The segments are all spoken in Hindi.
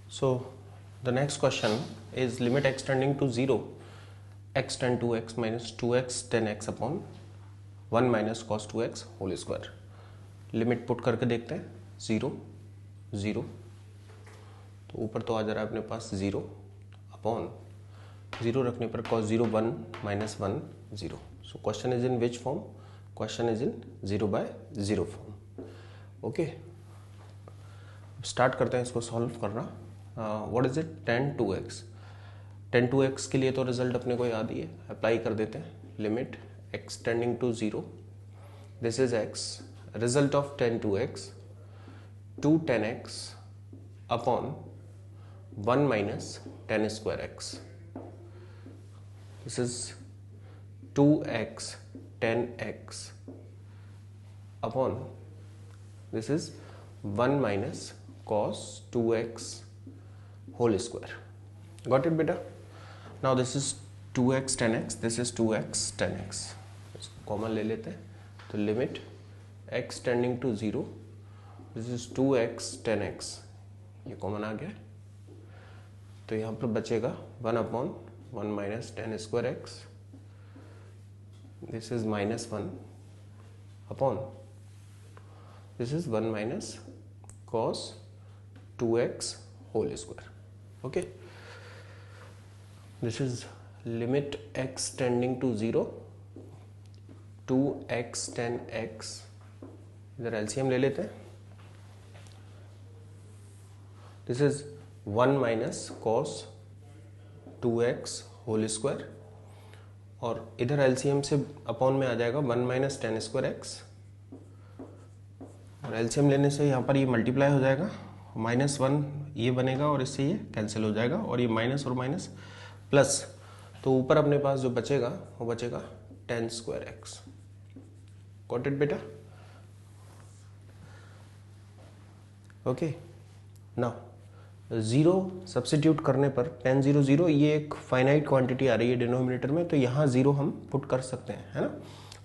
So the next question is limit x tending to 0, x tan 2x minus 2x tan x upon 1 minus cos 2x whole square. Limit put करके देखते हैं. 0 0 तो ऊपर तो आ जा रहा है अपने पास 0 अपॉन 0 रखने पर cos 0 1 minus 1 0. So question is in which form? Question is in 0 by 0 form. Okay. Start करते हैं इसको सॉल्व करना. What is it? tan 2x. tan 2x के लिए तो रिजल्ट अपने को याद ही है, अप्लाई कर देते हैं. Limit x tending to 0, this is x, result of tan 2x 2 tan x upon 1 minus tan square x. This is 2x tan x upon this is 1 minus cos 2x whole square. Got it beta? Now this is 2x tan x, this is 2x tan x. इसको कॉमन ले लेते हैं. तो limit x tending to 0, this is 2x tan x, ये कॉमन आ गया. तो यहाँ पर बचेगा 1 upon 1 minus tan square x, this is minus 1 upon this is 1 minus cos 2x whole square. Okay, this is limit x tending to 0, 2x tan x. इधर एलसीएम ले लेते हैं. This is 1 minus cos 2x whole square, और इधर एलसीएम से अपॉन में आ जाएगा 1 माइनस tan स्क्वायर x, और एलसीएम लेने से यहाँ पर ये मल्टीप्लाई हो जाएगा. -1 ये बनेगा और इससे ये कैंसिल हो जाएगा, और ये माइनस और माइनस प्लस, तो ऊपर अपने पास जो बचेगा वो बचेगा tan square x. Got it बेटा? ओके. नाउ 0 सब्स्टिट्यूट करने पर tan 0 0, ये एक फाइनाइट क्वांटिटी आ रही है डिनोमिनेटर में, तो यहाँ 0 हम पुट कर सकते हैं, है ना.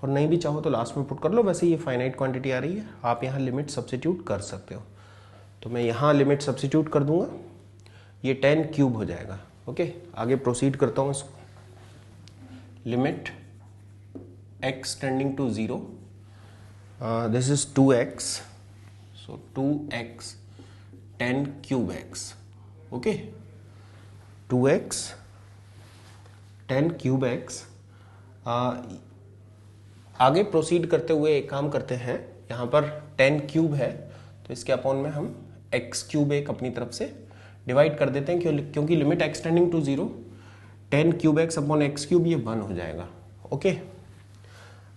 और नहीं भी चाहो तो लास्ट में पुट कर लो. वैसे ये फाइनाइट क्वांटिटी आ रही है, आप यहाँ लिमिट सब्स्टिट्यूट कर सकते हो. तो मैं यहाँ लिमिट सब्स्टिट्यूट कर दूंगा, ये 10 क्यूब हो जाएगा. ओके, आगे प्रोसीड करता हूँ इसको. Limit x tending to 0, this is 2x, so 2x 10 cube x. Okay, 2x 10 cube x. आगे प्रोसीड करते हुए एक काम करते हैं, यहाँ पर 10 क्यूब है तो इसके अपॉन में हम x क्यूब एक अपनी तरफ से डिवाइड कर देते हैं, क्योंकि limit x tending to 0, 10 cube x upon x cube, ये 1 हो जाएगा. ओके,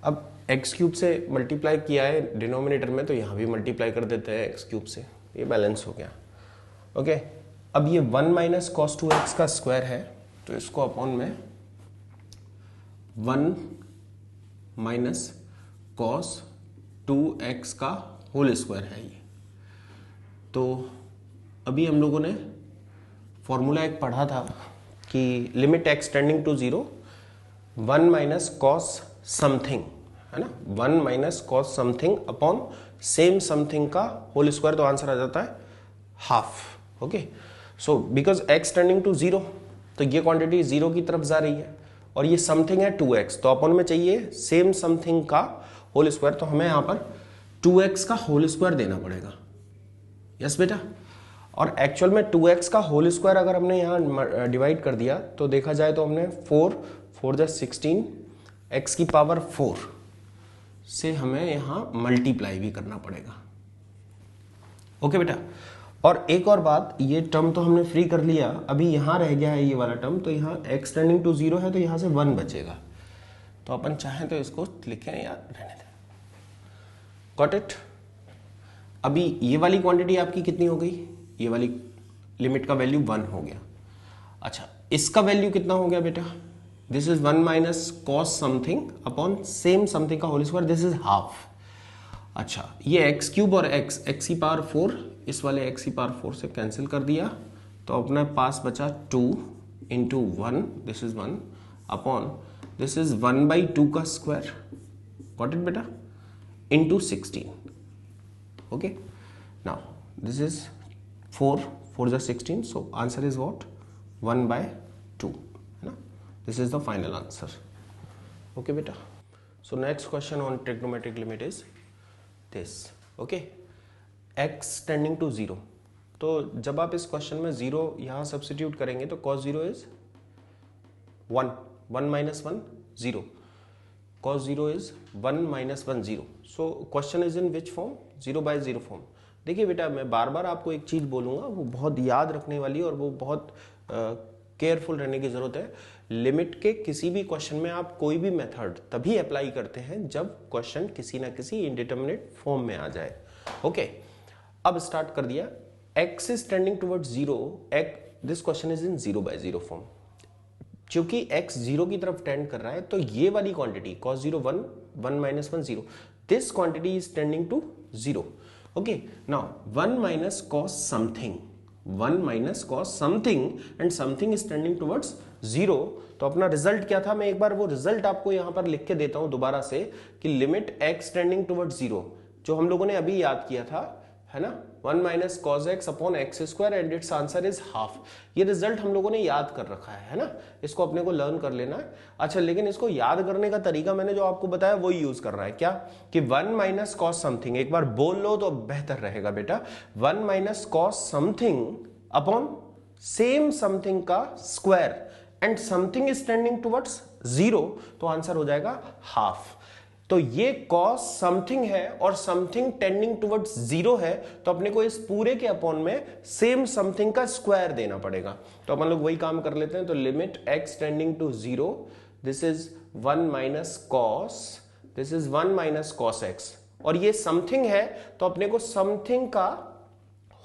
अब x क्यूब से मल्टीप्लाई किया है डिनोमिनेटर में, तो यहाँ भी मल्टीप्लाई कर देते हैं x क्यूब से, ये बैलेंस हो गया. ओके, अब ये 1 माइनस कॉस 2x का स्क्वायर है, तो इसको अपॉन में 1 माइनस कॉस 2x का होल स्क्वायर है ये. तो अभी हम लोगों ने फॉर्मूला एक पढ़ा था कि limit x tending to 0, 1 minus cos something, है ना, 1 minus cos something upon same something का होल स्क्वायर, तो आंसर आ जाता है half. Okay, so because x tending to 0, तो ये क्वांटिटी 0 की तरफ जा रही है, और ये समथिंग है 2x, तो अपन में चाहिए सेम समथिंग का होल स्क्वायर, तो हमें यहाँ पर 2x का होल स्क्वायर देना पड़ेगा. यस बेटा? और एक्चुअल में 2x का होल स्क्वायर अगर हमने यहाँ डिवाइड कर दिया तो देखा जाए तो हमने 4 जा 16 x की पावर 4 से हमें यहाँ मल्टीप्लाई भी करना पड़ेगा. ओके बेटा? और एक और बात, ये टर्म तो हमने फ्री कर लिया, अभी यहाँ रह गया है ये वाला टर्म, तो यहाँ x टेंडिंग टू 0 है, तो यहाँ से 1 बचेगा, तो अपन चाहें तो इसको लिखें या रहने दें. Got it? अभी ये वाली क्वांटिटी आपकी कितनी हो गई? ये वाली लिमिट का वैल्यू 1 हो गया. अच्छा, इसका वैल्यू कितना हो गया बेटा? This is 1 minus cos something upon same something का whole square, this is half. अच्छा, ये x क्यूब और x की पावर 4, इस वाले x की पावर 4 से कैंसिल कर दिया, तो अपने पास बचा 2 into 1, this is 1 upon this is 1 by 2 का स्क्वायर. गॉट इट बेटा? Into 16. Okay, now this is 4 4 जा 16, सो आंसर इज व्हाट 1/2 है ना. This is the final answer. Okay बेटा. So next question on trigonometric limit is this. Okay, x tending to 0. तो जब आप इस क्वेश्चन में 0 यहां सब्स्टिट्यूट करेंगे तो cos 0 is 1, 1 minus 1 0, cos 0 is 1 minus 1 0. so question is in which form? 0/0 form. देखिए बेटा, मैं बार बार आपको एक चीज बोलूंगा, वो बहुत याद रखने वाली और वो बहुत केयरफुल रहने की जरूरत है. लिमिट के किसी भी क्वेश्चन में आप कोई भी मेथड तभी अप्लाई करते हैं जब क्वेश्चन किसी ना किसी इंडिटरमिनेट फॉर्म में आ जाए. ओके, अब स्टार्ट कर दिया. x is tending towards 0, this question is in 0/0 form. क्योंकि x 0 की तरफ टेंड कर रहा है तो ये वाली quantity cos 0 1, 1 minus 1 0, this quantity is tending to 0. okay, now 1 minus cos something, 1 minus cos something and something is tending towards 0. तो अपना रिजल्ट क्या था, मैं एक बार वो रिजल्ट आपको यहां पर लिख के देता हूं दोबारा से कि लिमिट x टेंडिंग टुवर्ड्स 0, जो हम लोगों ने अभी याद किया था, है ना, 1 minus cos x upon x square and its answer is half. ये रिजल्ट हम लोगों ने याद कर रखा है ना, इसको अपने को लर्न कर लेना है. अच्छा, लेकिन इसको याद करने का तरीका मैंने जो आपको बताया वही यूज कर रहा है. क्या कि 1 minus cos समथिंग, एक बार बोल लो तो बेहतर रहेगा बेटा. 1 minus cos something upon same something का square and something is tending towards 0, तो आंसर हो जाएगा हाफ. तो ये cos समथिंग है और समथिंग टेंडिंग टुवर्ड्स 0 है, तो अपने को इस पूरे के अपॉन में सेम समथिंग का स्क्वायर देना पड़ेगा. तो अपन लोग वही काम कर लेते हैं. तो limit x tending to 0, this is 1 minus cos, this is 1 minus cos x, और ये समथिंग है तो अपने को समथिंग का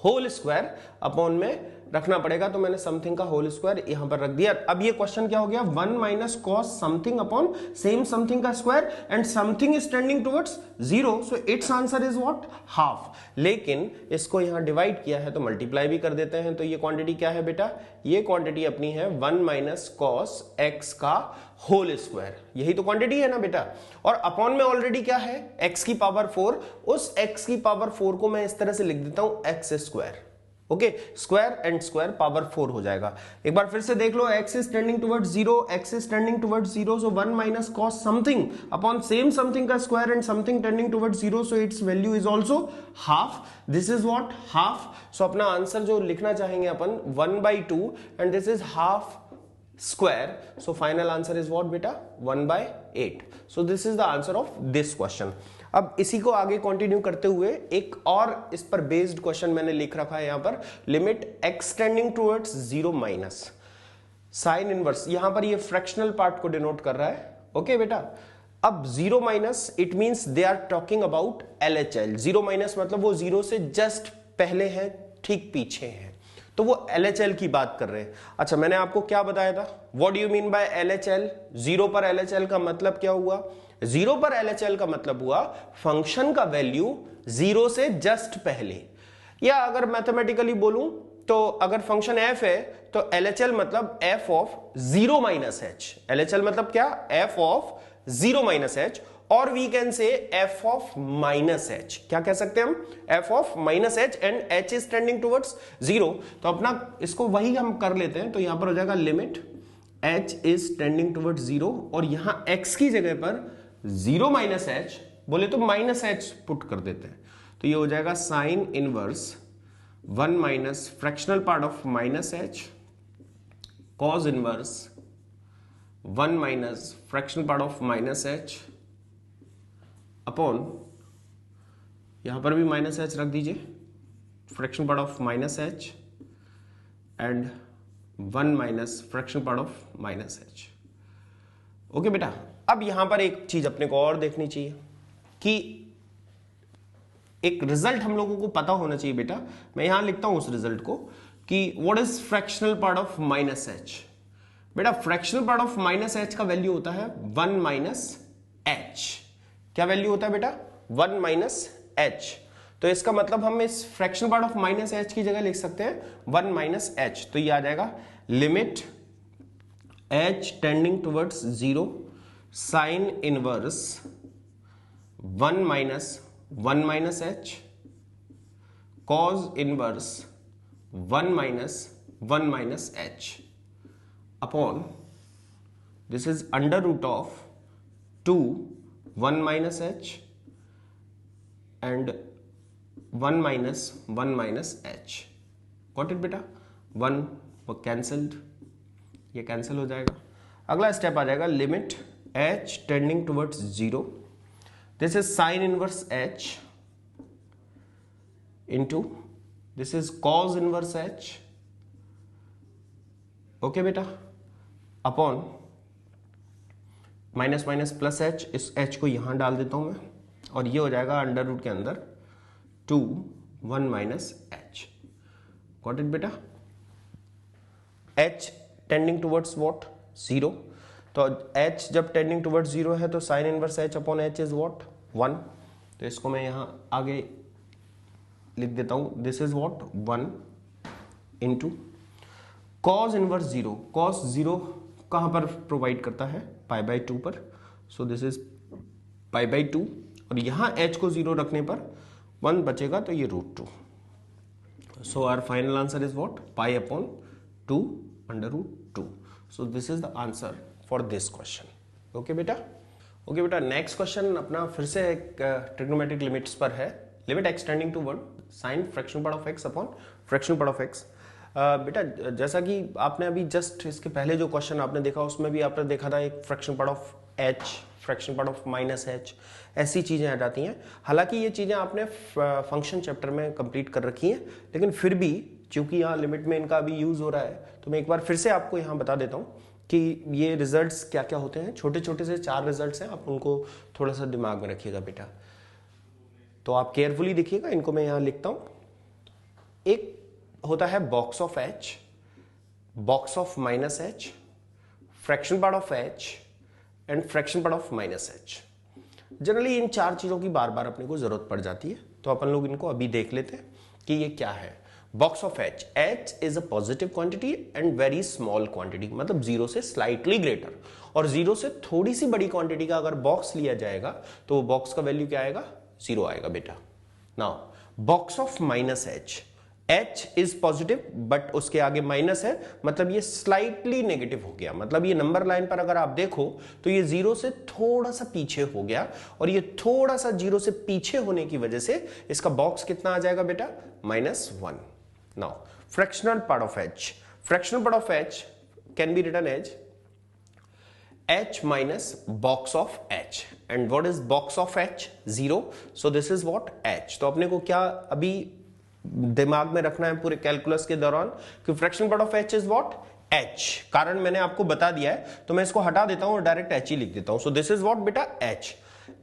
होल स्क्वायर अपॉन में रखना पड़ेगा. तो मैंने समथिंग का होल स्क्वायर यहां पर रख दिया. अब ये क्वेश्चन क्या हो गया, 1 minus cos something upon same something का square and something is tending towards 0, so its answer is what half. लेकिन इसको यहां डिवाइड किया है तो मल्टीप्लाई भी कर देते हैं. तो ये क्वांटिटी क्या है बेटा, ये क्वांटिटी अपनी है 1 minus cos x का होल स्क्वायर. यही तो क्वांटिटी है ना बेटा. और अपॉन में ऑलरेडी क्या है, x की पावर 4, उस x की पावर 4 को मैं इस तरह से लिख देता हूं x square. Okay, square and square power 4 हो जाएगा. एक बार फिर से देख लो, x is tending towards 0, x is tending towards 0, so 1 minus cos something upon same something का square and something tending towards 0, so its value is also half. This is what half. So अपना आंसर जो लिखना चाहेंगे अपन 1/2 and this is half square, so final answer is what beta 1/8. so this is the answer of this question. अब इसी को आगे कंटिन्यू करते हुए एक और इस पर बेस्ड क्वेश्चन मैंने लिख रखा है यहां पर, limit x tending towards 0 minus sine inverse. यहां पर ये फ्रैक्शनल पार्ट को डिनोट कर रहा है. ओके बेटा, अब 0 minus it means they are talking about LHL. 0 minus मतलब वो 0 से जस्ट पहले है, ठीक पीछे है, तो वो LHL की बात कर रहे हैं. अच्छा, मैंने आपको क्या बताया था, what do you mean by LHL? 0 पर LHL का मतलब क्या हुआ, 0 पर LHL का मतलब हुआ फंक्शन का वैल्यू 0 से जस्ट पहले. या अगर मैथमेटिकली बोलूं तो अगर फंक्शन f है तो LHL मतलब f of 0 minus h. LHL मतलब क्या, f ऑफ 0 माइनस h, और we can say f of minus h. क्या कह सकते हैं हम, f of minus h and h is tending towards 0. तो अपना इसको वही हम कर लेते हैं. तो यहां पर हो जाएगा limit h is tending towards 0, और यहां x की जगह पर 0 माइनस h बोले तो माइनस h पुट कर देते हैं. तो ये हो जाएगा sign inverse 1 minus fractional part of minus h cos inverse 1 minus fractional part of minus h upon, यहां पर भी माइनस h रख दीजिए, fraction part of minus h and 1 minus fraction part of minus h. Okay बेटा, अब यहां पर एक चीज अपने को और देखनी चाहिए कि एक रिजल्ट हम लोगों को पता होना चाहिए बेटा. मैं यहां लिखता हूं उस रिजल्ट को कि what is fractional part of minus h. बेटा, fractional part of minus h का वैल्यू होता है 1 माइनस h. क्या वैल्यू होता है बेटा, 1 माइनस h. तो इसका मतलब हम इस fractional part of minus h की जगह लिख सकते हैं 1 माइनस h. तो ये आ जाएगा limit h tending towards 0 sine inverse 1 minus h cos inverse 1 minus h upon this is under root of 2 1 minus h and 1 minus h। Got it बेटा? 1 वो कैंसल्ड, ये कैंसिल हो जाएगा। अगला स्टेप आ जाएगा limit h tending towards 0, this is sine inverse h into this is cos inverse h, okay बेटा, upon minus minus plus h, इस h को यहां डाल देता हूं मैं, और ये हो जाएगा अंडर रूट के अंदर 2 1 माइनस h। गॉट इट बेटा? h tending towards what? 0, तो h जब टेंडिंग टुवर्ड्स 0 है तो sign inverse h upon h is what? 1। तो इसको मैं यहां आगे लिख देता हूं, this is what? 1 into cos inverse 0, cos 0 कहां पर प्रोवाइड करता है? पाई बाई 2 पर, सो दिस इज पाई बाई 2, और यहां h को 0 रखने पर 1 बचेगा, तो ये root 2। So our final answer is what? Pi upon 2 under root 2। So this is the answer for this question. Okay बेटा? ओके बेटा, नेक्स्ट क्वेश्चन अपना फिर से एक ट्रिग्नोमेट्रिक लिमिट्स पर है। Limit x tending to 1 sine fractional part of x upon fractional part of x। बेटा जैसा कि आपने अभी जस्ट इसके पहले जो क्वेश्चन आपने देखा उसमें भी आपने देखा था एक fractional part of h, fractional part of minus h, ऐसी चीजें आ जाती हैं। हालांकि ये चीजें आपने फंक्शन चैप्टर में कंप्लीट कर रखी हैं, लेकिन फिर भी चूंकि यहाँ लिमिट में इनका अभी यूज हो रहा है, तो मैं एक बार फिर से आपको यहाँ बता देता हूँ कि ये रिजल्ट्स क्या क्या होते हैं। छोटे छोटे से 4 रिजल्ट्स हैं, आप उनको थोड़ा सा दिमाग में रखिएगा बेटा। तो आप केयरफुली देखिएगा, इनको मैं यहाँ लिखता हूँ। एक होता है box of h, box of minus h, fraction part of h and fraction part of minus h। Generally in 4 चीजों की बार बार अपने को जरूरत पड़ जाती है, तो अपन लोग इनको अभी देख लेते हैं कि ये क्या है। Box of h, h is a positive quantity and very small quantity, मतलब 0 से स्लाइटली ग्रेटर, और 0 से थोड़ी सी बड़ी क्वांटिटी का अगर बॉक्स लिया जाएगा तो वो बॉक्स का वैल्यू क्या आएगा? 0 आएगा बेटा। Now box of minus h, h is positive but उसके आगे माइनस है, मतलब ये स्लाइटली नेगेटिव हो गया, मतलब ये नंबर लाइन पर अगर आप देखो तो ये 0 से थोड़ा सा पीछे हो गया, और ये थोड़ा सा 0 से पीछे होने की वजह से इसका बॉक्स कितना आ जाएगा बेटा? -1। Now fractional part of h, fractional part of h can be written as h minus box of h, and what is box of h? 0, so this is what? h। तो अपने को क्या अभी दिमाग में रखना है पूरे कैलकुलस के दौरान कि fractional part of h is what? h। कारण मैंने आपको बता दिया है, तो मैं इसको हटा देता हूं और डायरेक्ट h ही लिख देता हूं। सो दिस इज व्हाट बेटा? h।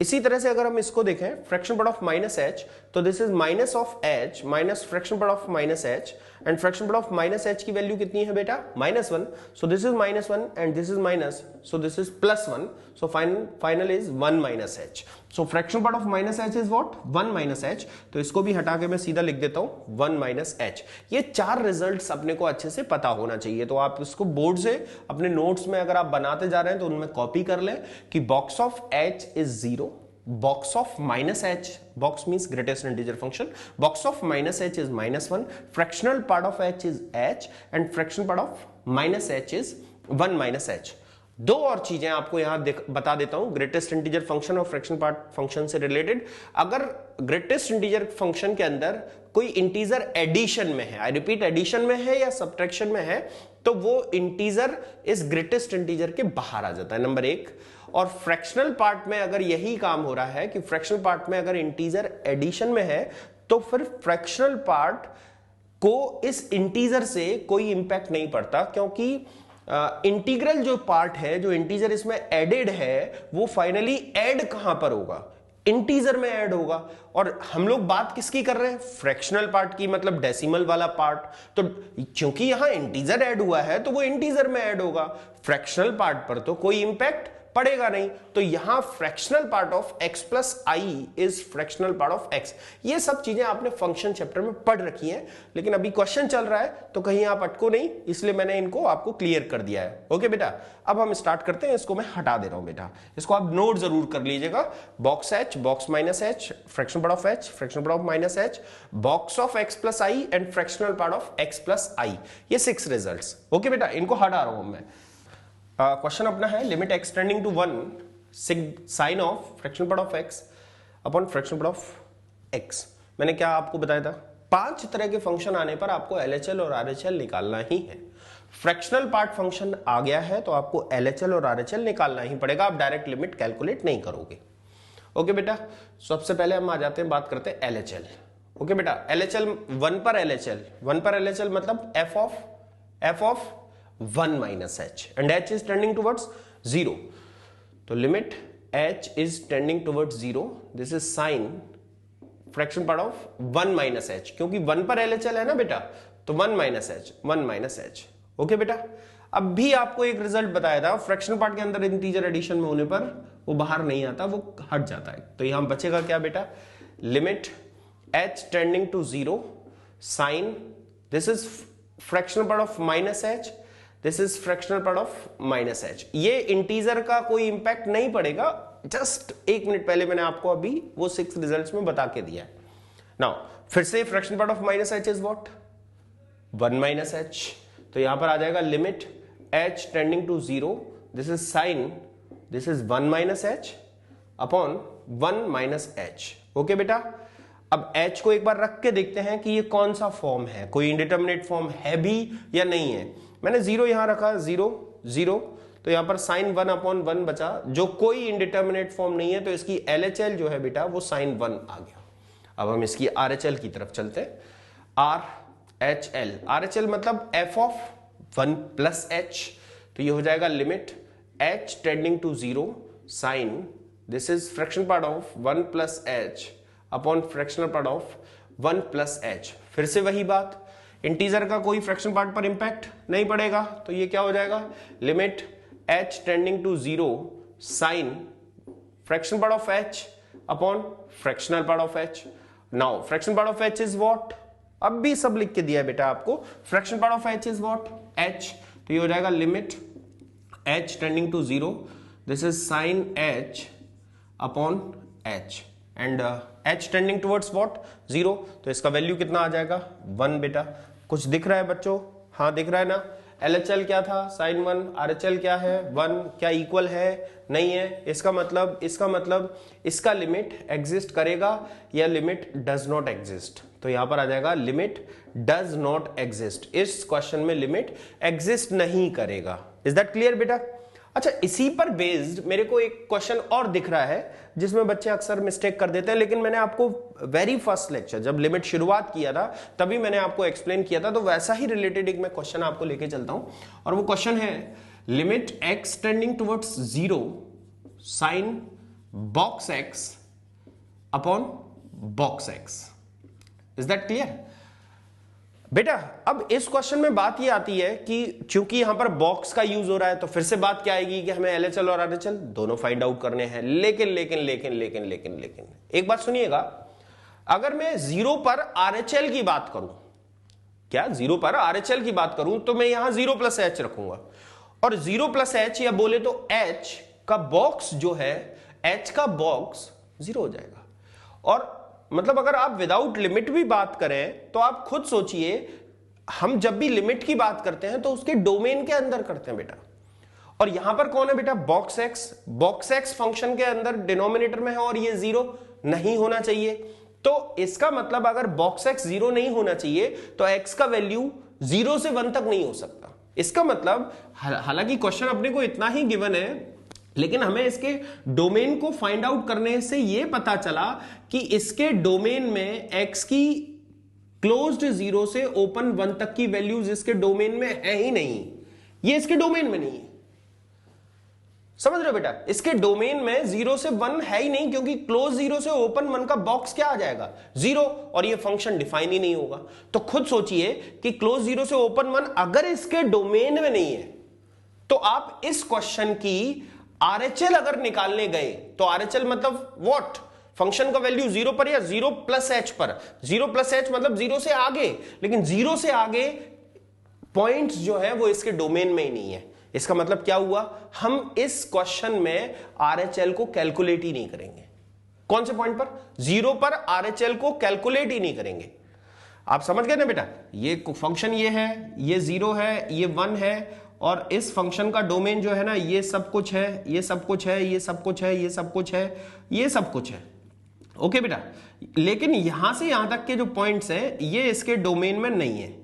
इसी तरह से अगर हम इसको देखें fractional part of minus h, तो this is minus of h minus fractional part of minus h, and fractional part of minus h की वैल्यू कितनी है बेटा? -1। सो this is -1 and this is minus, so this is +1, so final is 1 minus h। So fractional part of minus h is what? 1 minus h। तो इसको भी हटा के मैं सीधा लिख देता हूं 1 माइनस h। ये 4 रिजल्ट्स अपने को अच्छे से पता होना चाहिए, तो आप इसको बोर्ड से अपने नोट्स में अगर आप बनाते जा रहे हैं तो उनमें कॉपी कर लें कि box of h is 0, box of minus h, box means greatest integer function, box of minus h is -1, fractional part of h is h and fractional part of minus h is 1 minus h। दो और चीजें आपको यहां बता देता हूं ग्रेटेस्ट इंटीजर फंक्शन और फ्रैक्शनल पार्ट फंक्शन से रिलेटेड। अगर ग्रेटेस्ट इंटीजर फंक्शन के अंदर कोई इंटीजर एडिशन में है, आई रिपीट एडिशन में है या सब्ट्रैक्शन में है, तो वो इंटीजर इस ग्रेटेस्ट इंटीजर के बाहर आ जाता है, नंबर 1। और फ्रैक्शनल पार्ट में अगर यही काम हो रहा है कि फ्रैक्शनल पार्ट में अगर इंटीजर एडिशन में है, तो फिर फ्रैक्शनल पार्ट को इस इंटीजर से कोई इंपैक्ट नहीं पड़ता, क्योंकि इंटीग्रल जो पार्ट है, जो इंटीजर इसमें एडेड है, वो फाइनली ऐड कहां पर होगा? इंटीजर में ऐड होगा। और हम लोग बात किसकी कर रहे हैं? फ्रैक्शनल पार्ट की, मतलब डेसिमल वाला पार्ट। तो क्योंकि यहां इंटीजर ऐड हुआ है तो वो इंटीजर में ऐड होगा, फ्रैक्शनल पार्ट पर तो कोई इंपैक्ट पड़ेगा नहीं। तो यहां fractional part of x plus I is fractional part of x। ये सब चीजें आपने फंक्शन चैप्टर में पढ़ रखी हैं, लेकिन अभी क्वेश्चन चल रहा है तो कहीं आप अटको नहीं, इसलिए मैंने इनको आपको क्लियर कर दिया है। ओके बेटा, अब हम स्टार्ट करते हैं। इसको मैं हटा दे रहा हूं बेटा, इसको आप नोट जरूर कर लीजिएगा। Box h, box minus h, fractional part of h, fractional part of minus h, box of x plus i and fractional part of x plus i, ये 6 रिजल्ट्स। ओके बेटा, इनको हटा रहा हूं मैं। क्वेश्चन अपना है limit x tending to 1 sine of fractional part of x upon fractional part of x। मैंने क्या आपको बताया था, 5 तरह के फंक्शन आने पर आपको LHL और RHL निकालना ही है। फ्रैक्शनल पार्ट फंक्शन आ गया है तो आपको LHL और RHL निकालना ही पड़ेगा, आप डायरेक्ट लिमिट कैलकुलेट नहीं करोगे। ओके बेटा, सबसे पहले हम आ जाते हैं, बात करते हैं LHL। ओके बेटा, LHL 1 पर LHL मतलब f of 1 minus h and h is tending towards 0, तो limit h is tending towards 0, this is sin fraction part of 1 minus h, क्योंकि 1 पर LHL है ना बेटा, तो 1 minus h। ओके बेटा, अब भी आपको एक रिजल्ट बताया था, फ्रैक्शनल पार्ट के अंदर इंटीजर एडिशन में होने पर वो बाहर नहीं आता, वो हट जाता है। तो यहां बचेगा क्या बेटा, limit h tending to 0 sin, this is fractional part of minus h, this is fractional part of minus h। ये इंटीजर का कोई इंपैक्ट नहीं पड़ेगा, जस्ट 1 मिनट पहले मैंने आपको अभी वो 6 रिजल्ट्स में बता के दिया है। नाउ फिर से fractional part of minus h is what, 1 minus h, तो यहां पर आ जाएगा limit h tending to 0, this is sine, this is 1 minus h upon 1 minus h। Okay बेटा, अब h को एक बार रख के देखते हैं कि ये कौन सा फॉर्म है, कोई इंडिटरमिनेट फॉर्म है भी या नहीं है। मैंने 0 यहां रखा, 0, तो यहां पर साइन 1 अपॉन 1 बचा, जो कोई इंडिटरमिनेट फॉर्म नहीं है, तो इसकी LHL जो है बेटा वो साइन 1 आ गया। अब हम इसकी RHL की तरफ चलते हैं। RHL मतलब f ऑफ 1 प्लस h, तो ये हो जाएगा limit h tending to 0 sine, this is fractional part of 1 plus h upon fractional part of 1 plus h। फिर से वही बात, इंटीजर का कोई फ्रैक्शन पार्ट पर इंपैक्ट नहीं पड़ेगा, तो ये क्या हो जाएगा, limit h tending to 0 sine fraction part of h upon fractional part of h। Now fraction part of h is what, अब भी सब लिख के दिया है बेटा आपको, fraction part of h is what, h, तो ये हो जाएगा limit h tending to 0, this is sine h upon h and h tending towards what, 0, तो इसका वैल्यू कितना आ जाएगा, 1 बेटा। कुछ दिख रहा है बच्चों, हाँ दिख रहा है ना, LHL क्या था, साइन 1, RHL क्या है, 1, क्या इक्वल है, नहीं है, इसका मतलब इसका लिमिट एग्जिस्ट करेगा या लिमिट डज नॉट एग्जिस्ट, तो यहां पर आ जाएगा लिमिट डज नॉट एग्जिस्ट, इस क्वेश्चन में लिमिट एग्जिस्ट नहीं करेगा। इज दैट क्लियर बेटा? अच्छा, इसी पर बेस्ड मेरे को एक क्वेश्चन और दिख रहा है जिसमें बच्चे अक्सर मिस्टेक कर देते हैं, लेकिन मैंने आपको वेरी फर्स्ट लेक्चर जब लिमिट शुरुआत किया था तभी मैंने आपको एक्सप्लेन किया था, तो वैसा ही रिलेटेड एक मैं क्वेश्चन आपको लेके चलता हूं, और वो क्वेश्चन है limit x tending towards 0 sine box x upon box x। Is that clear बेटा? अब इस क्वेश्चन में बात ये आती है कि चूंकि यहां पर बॉक्स का यूज हो रहा है, तो फिर से बात क्या आएगी कि हमें LHL और RHL दोनों फाइंड आउट करने हैं। लेकिन एक बात सुनिएगा, अगर मैं 0 पर RHL की बात करूं, क्या 0 पर RHL की बात करूं, तो मैं यहां 0 प्लस h रखूंगा, और 0 प्लस h या बोले तो h का बॉक्स जो है, h का बॉक्स 0 हो जाएगा। और मतलब अगर आप विदाउट लिमिट भी बात करें तो आप खुद सोचिए, हम जब भी लिमिट की बात करते हैं तो उसके डोमेन के अंदर करते हैं बेटा, और यहां पर कौन है बेटा, बॉक्स x फंक्शन के अंदर डिनोमिनेटर में है, और ये 0 नहीं होना चाहिए। तो इसका मतलब अगर बॉक्स x 0 नहीं होना चाहिए तो x का वैल्यू 0 से 1 तक नहीं हो सकता। इसका मतलब हालांकि क्वेश्चन अपने को इतना ही गिवन है, लेकिन हमें इसके डोमेन को फाइंड आउट करने से यह पता चला कि इसके डोमेन में x की क्लोज्ड 0 से ओपन 1 तक की वैल्यूज इसके डोमेन में है ही नहीं, ये इसके डोमेन में नहीं है। समझ रहे हो बेटा? इसके डोमेन में 0 से 1 है ही नहीं, क्योंकि क्लोज 0 से ओपन 1 का बॉक्स क्या आ जाएगा, 0, और ये फंक्शन डिफाइन ही नहीं होगा। तो खुद सोचिए कि क्लोज 0 से ओपन 1 अगर इसके डोमेन में नहीं है, तो आप इस क्वेश्चन की आरएचएल अगर निकालने गए तो आरएचएल मतलब व्हाट, फंक्शन का वैल्यू जीरो पर या जीरो प्लस एच पर, जीरो प्लस एच मतलब जीरो से आगे, लेकिन जीरो से आगे पॉइंट्स जो है वो इसके डोमेन में ही नहीं है। इसका मतलब क्या हुआ, हम इस क्वेश्चन में आरएचएल को कैलकुलेट ही नहीं करेंगे। कौन से पॉइंट पर, जीरो पर आरएचएल को कैलकुलेट ही नहीं करेंगे। आप समझ गए ना बेटा, ये फंक्शन ये है, ये जीरो है, ये वन है, और इस फंक्शन का डोमेन जो है ना ये सब कुछ है, ये सब कुछ है, ये सब कुछ है, ये सब कुछ है, ये सब कुछ है। ओके बेटा, लेकिन यहां से यहां तक के जो पॉइंट्स हैं ये इसके डोमेन में नहीं है,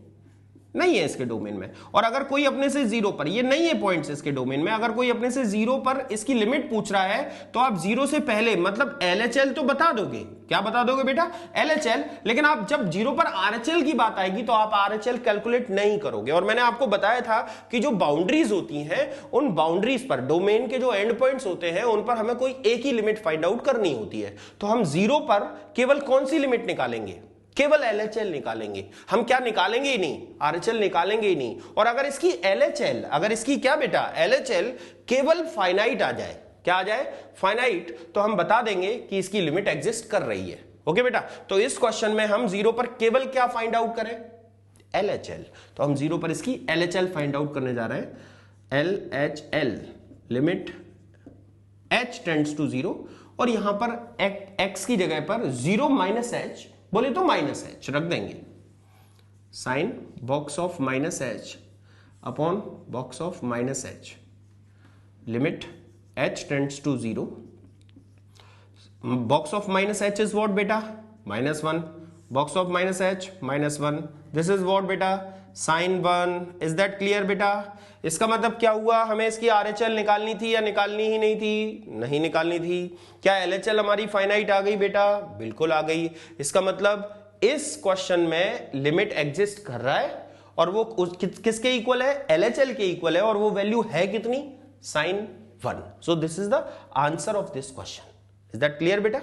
नहीं है इसके डोमेन में। और अगर कोई अपने से जीरो पर, ये नहीं है पॉइंट्स इसके डोमेन में, अगर कोई अपने से जीरो पर इसकी लिमिट पूछ रहा है तो आप जीरो से पहले मतलब एलएचएल तो बता दोगे। क्या बता दोगे बेटा, एलएचएल, लेकिन आप जब जीरो पर आरएचएल की बात आएगी तो आप आरएचएल कैलकुलेट नहीं करोगे। और मैंने आपको बताया था कि जो बाउंड्रीज होती हैं उन बाउंड्रीज पर, डोमेन के जो एंड पॉइंट्स होते हैं उन पर हमें कोई एक ही लिमिट फाइंड आउट करनी होती है। तो हम जीरो पर केवल कौन सी लिमिट निकालेंगे, केवल एलएचएल निकालेंगे। हम क्या निकालेंगे ही नहीं, आरएचएल निकालेंगे ही नहीं। और अगर इसकी एलएचएल, अगर इसकी क्या बेटा एलएचएल केवल फाइनाइट आ जाए, क्या आ जाए, फाइनाइट, तो हम बता देंगे कि इसकी लिमिट एग्जिस्ट कर रही है। ओके बेटा, तो इस क्वेश्चन में हम जीरो पर केवल क्या फाइंड आउट करें, एलएचएल। तो हम जीरो पर इसकी एलएचएल फाइंड आउट करने जा रहे हैं। LHL limit h tends to zero, और यहां पर एक्स की जगह पर जीरो माइनस एच, बोले तो माइनस एच रख देंगे, sine box of minus h upon box of minus h, limit h tends to zero, box of minus h is what बेटा, minus one, box of minus h minus one, this is what बेटा, sine one. Is that clear बेटा। इसका मतलब क्या हुआ, हमें इसकी आरएचएल निकालनी थी या निकालनी ही नहीं थी, नहीं निकालनी थी। क्या एलएचएल हमारी फाइनाइट आ गई बेटा, बिल्कुल आ गई। इसका मतलब इस क्वेश्चन में लिमिट एग्जिस्ट कर रहा है और वो किसके इक्वल है, एलएचएल के इक्वल है, और वो वैल्यू है कितनी, sine one. So this is the answer of this question. Is that clear बेटा।